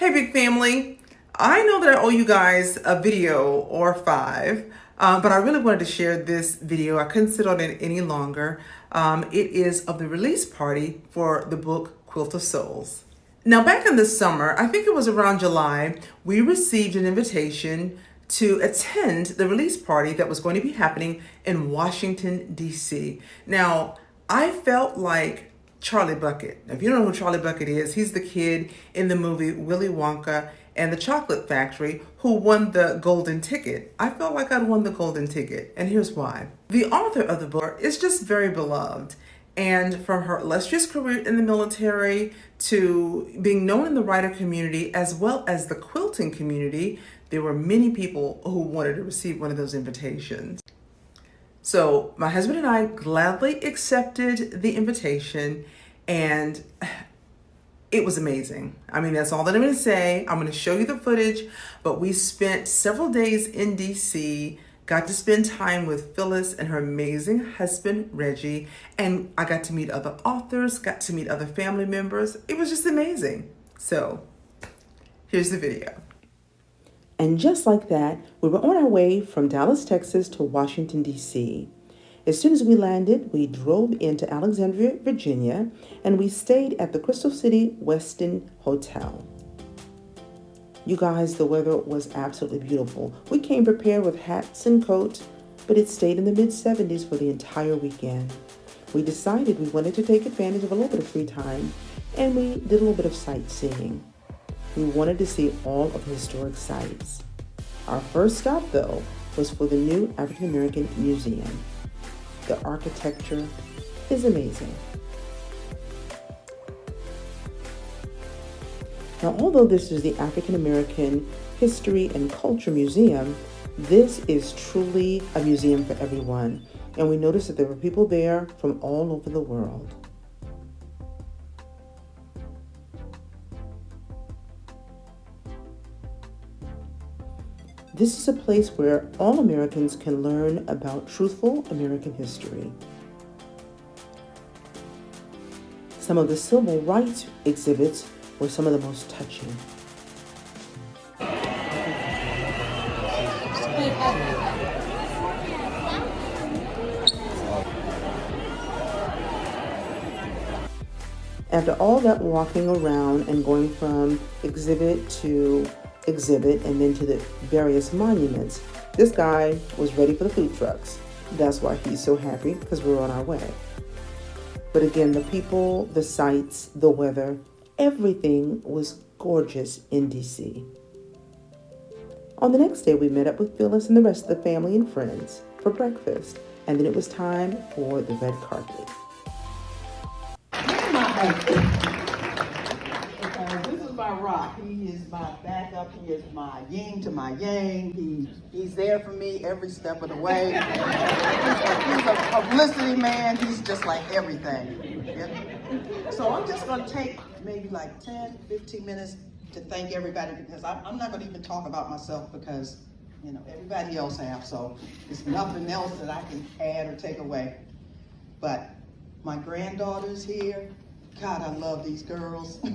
Hey, big family. I know that I owe you guys a video or five, but I really wanted to share this video. I couldn't sit on it any longer. It is of the release party for the book Quilt of Souls. Now, back in the summer, I think it was around July, we received an invitation to attend the release party that was going to be happening in Washington, D.C. Now, I felt like Charlie Bucket. Now, if you don't know who Charlie Bucket is, he's the kid in the movie Willy Wonka and the Chocolate Factory who won the golden ticket. I felt like I'd won the golden ticket, and here's why. The author of the book is just very beloved. And from her illustrious career in the military to being known in the writer community as well as the quilting community, there were many people who wanted to receive one of those invitations. So my husband and I gladly accepted the invitation, and it was amazing. I mean, that's all that I'm going to say. I'm going to show you the footage, but we spent several days in DC, got to spend time with Phyllis and her amazing husband, Reggie, and I got to meet other authors, got to meet other family members. It was just amazing. So here's the video. And just like that, we were on our way from Dallas, Texas to Washington, D.C. As soon as we landed, we drove into Alexandria, Virginia, and we stayed at the Crystal City Westin Hotel. You guys, the weather was absolutely beautiful. We came prepared with hats and coats, but it stayed in the mid-70s for the entire weekend. We decided we wanted to take advantage of a little bit of free time, and we did a little bit of sightseeing. We wanted to see all of the historic sites. Our first stop, though, was for the new African American Museum. The architecture is amazing. Now, although this is the African American History and Culture Museum, this is truly a museum for everyone. And we noticed that there were people there from all over the world. This is a place where all Americans can learn about truthful American history. Some of the civil rights exhibits were some of the most touching. After all that walking around and going from exhibit to exhibit and then to the various monuments, this guy was ready for the food trucks. That's why he's so happy, because we're on our way. But again, the people, the sights, the weather, everything was gorgeous in DC. On the next day, we met up with Phyllis and the rest of the family and friends for breakfast, and then it was time for the red carpet. This is my rock. He is my backup. He is my yin to my yang. He's there for me every step of the way. He's a publicity man. He's just like everything. Yeah. So I'm just going to take maybe like 10, 15 minutes to thank everybody, because I'm not going to even talk about myself, because everybody else have. So there's nothing else that I can add or take away. But my granddaughter's here. God, I love these girls. Yeah.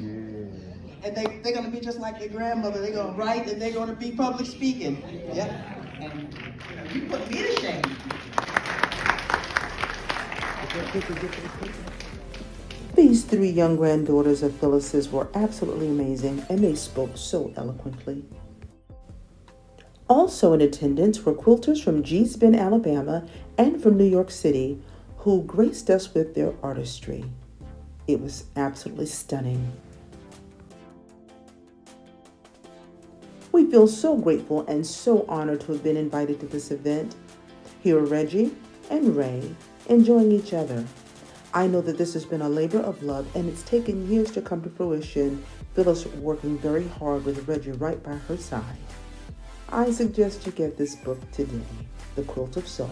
And they're going to be just like their grandmother. They're going to write and they're going to be public speaking. Yep. And you put me to shame. These three young granddaughters of Phyllis's were absolutely amazing, and they spoke so eloquently. Also in attendance were quilters from Gee's Bend, Alabama, and from New York City, who graced us with their artistry. It was absolutely stunning. We feel so grateful and so honored to have been invited to this event. Here are Reggie and Ray enjoying each other. I know that this has been a labor of love, and it's taken years to come to fruition. Phyllis working very hard with Reggie right by her side. I suggest you get this book today, The Quilt of Souls.